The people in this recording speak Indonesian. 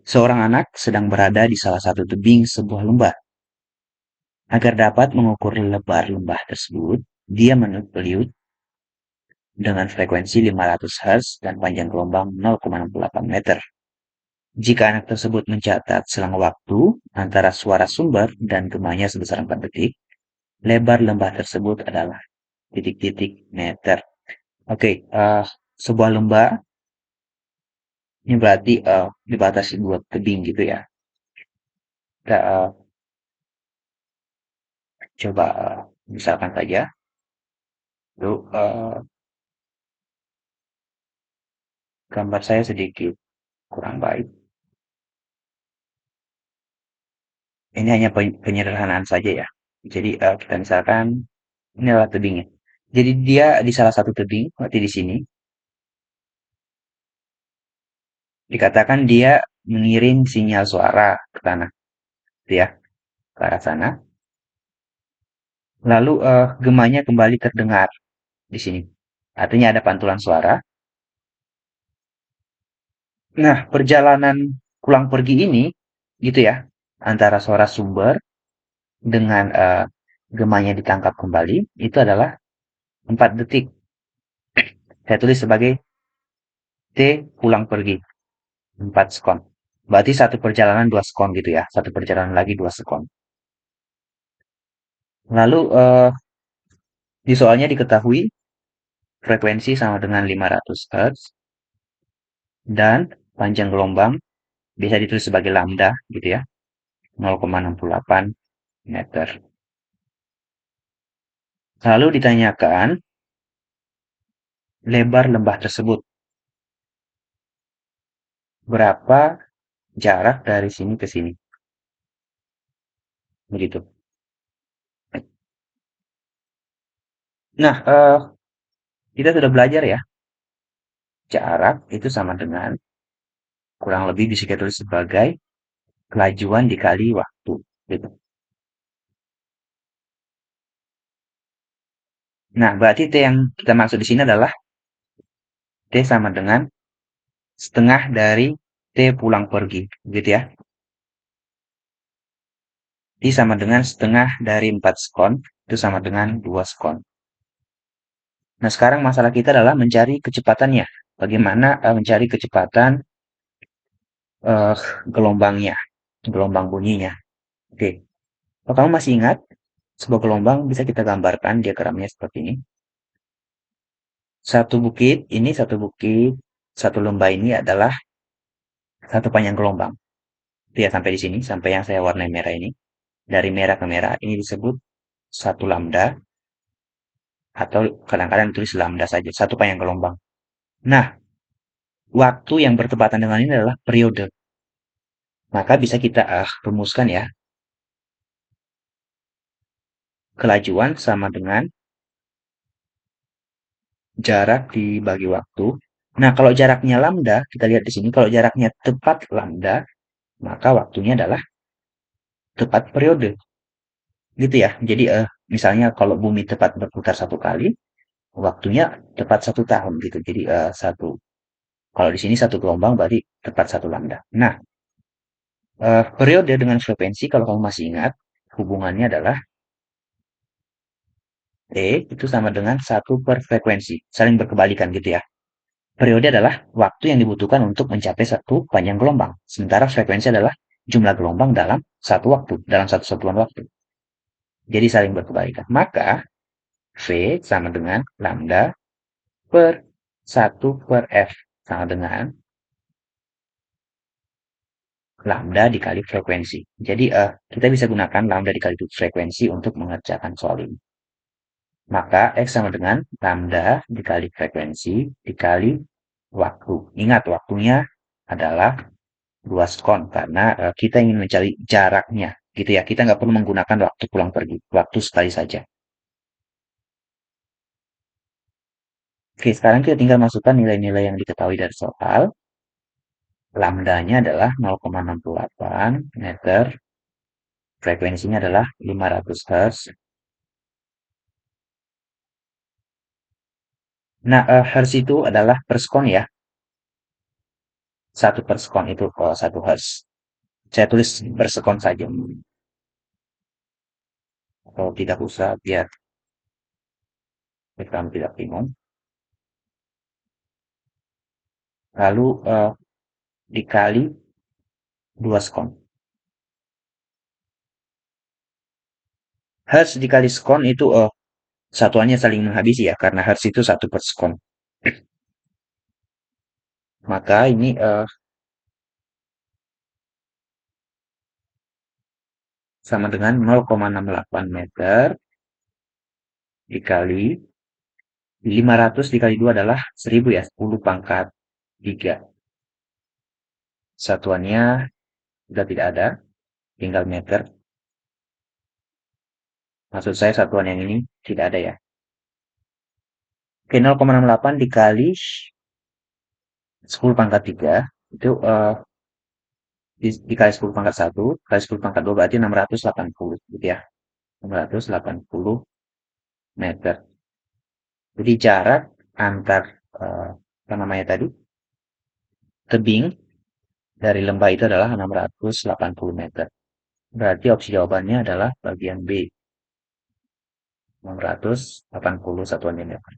Seorang anak sedang berada di salah satu tebing sebuah lembah. Agar dapat mengukur lebar lembah tersebut, dia meniup dengan frekuensi 500 Hz dan panjang gelombang 0,68 meter. Jika anak tersebut mencatat selang waktu antara suara sumber dan gemanya sebesar 4 detik, lebar lembah tersebut adalah titik-titik meter. Oke, sebuah lembah ini berarti dibatasi dua tebing gitu ya. Kita coba misalkan saja, lalu gambar saya sedikit kurang baik. Ini hanya penyederhanaan saja ya. Jadi kita misalkan ini adalah tebingnya. Jadi dia di salah satu tebing, berarti di sini dikatakan dia mengirim sinyal suara ke tanah, gitu ya, ke arah sana. Lalu gemanya kembali terdengar di sini. Artinya ada pantulan suara. Nah, perjalanan pulang pergi ini, gitu ya, antara suara sumber dengan gemanya ditangkap kembali, itu adalah 4 detik. Saya tulis sebagai T pulang pergi. 4 sekon. Berarti satu perjalanan 2 sekon gitu ya. Satu perjalanan lagi 2 sekon. Lalu di soalnya diketahui frekuensi sama dengan 500 Hz dan panjang gelombang bisa ditulis sebagai lambda gitu ya. 0,68 meter. Lalu ditanyakan lebar lembah tersebut. Berapa jarak dari sini ke sini? Begitu. Nah, kita sudah belajar ya. Jarak itu sama dengan kurang lebih bisa kita tulis sebagai kelajuan dikali waktu. Gitu. Nah, berarti T yang kita maksud di sini adalah T sama dengan setengah dari T pulang pergi, gitu ya. T sama dengan setengah dari 4 sekon, itu sama dengan 2 sekon. Nah, sekarang masalah kita adalah mencari kecepatannya. Bagaimana mencari kecepatan eh, gelombangnya, gelombang bunyinya. Oke, kalau kamu masih ingat, sebuah gelombang bisa kita gambarkan diagramnya seperti ini. Satu lembah ini adalah satu panjang gelombang. Itu ya sampai di sini, sampai yang saya warnai merah ini. Dari merah ke merah, ini disebut satu lambda, atau kadang-kadang tulis lambda saja, satu panjang gelombang. Nah, waktu yang bertepatan dengan ini adalah periode. Maka bisa kita rumuskan ya, kelajuan sama dengan jarak dibagi waktu. Nah, kalau jaraknya lambda, kita lihat di sini, kalau jaraknya tepat lambda, maka waktunya adalah tepat periode. Gitu ya. Jadi, misalnya kalau bumi tepat berputar satu kali, waktunya tepat 1 tahun gitu. Jadi, kalau di sini satu gelombang berarti tepat satu lambda. Nah, periode dengan frekuensi, kalau kamu masih ingat, hubungannya adalah T itu sama dengan satu per frekuensi. Saling berkebalikan gitu ya. Periode adalah waktu yang dibutuhkan untuk mencapai satu panjang gelombang. Sementara frekuensi adalah jumlah gelombang dalam satu waktu, dalam satu satuan waktu. Jadi saling berkebalikan. Maka V sama dengan lambda per 1 per F sama dengan lambda dikali frekuensi. Jadi kita bisa gunakan lambda dikali frekuensi untuk mengerjakan soal ini. Maka X sama dengan lambda dikali frekuensi dikali waktu. Ingat waktunya adalah 2 sekon karena kita ingin mencari jaraknya gitu ya. Kita nggak perlu menggunakan waktu pulang pergi, waktu sekali saja. Oke, sekarang kita tinggal masukkan nilai-nilai yang diketahui dari soal. Lambdanya adalah 0,68 meter, frekuensinya adalah 500 Hz. Nah, Hertz itu adalah per sekon ya. 1 per sekon itu 1 hertz. Saya tulis per sekon saja, atau tidak usah biar kamu tidak bingung. Lalu dikali 2 sekon. Hertz dikali sekon itu satuannya saling menghabisi ya, karena hertz itu 1 per sekon. Maka ini sama dengan 0,68 meter dikali 500 dikali 2 adalah 1000 ya, 10 pangkat 3. Satuannya sudah tidak ada, tinggal meter. Maksud saya satuan yang ini tidak ada ya. Oke, 0,68 dikali 10 pangkat 3 itu dikali 10 pangkat 1 kali 10 pangkat 2 berarti 680 gitu ya. 680 meter. Jadi jarak antar apa namanya tadi, tebing dari lembah itu adalah 680 meter. Berarti opsi jawabannya adalah bagian B, 680 satuan meter.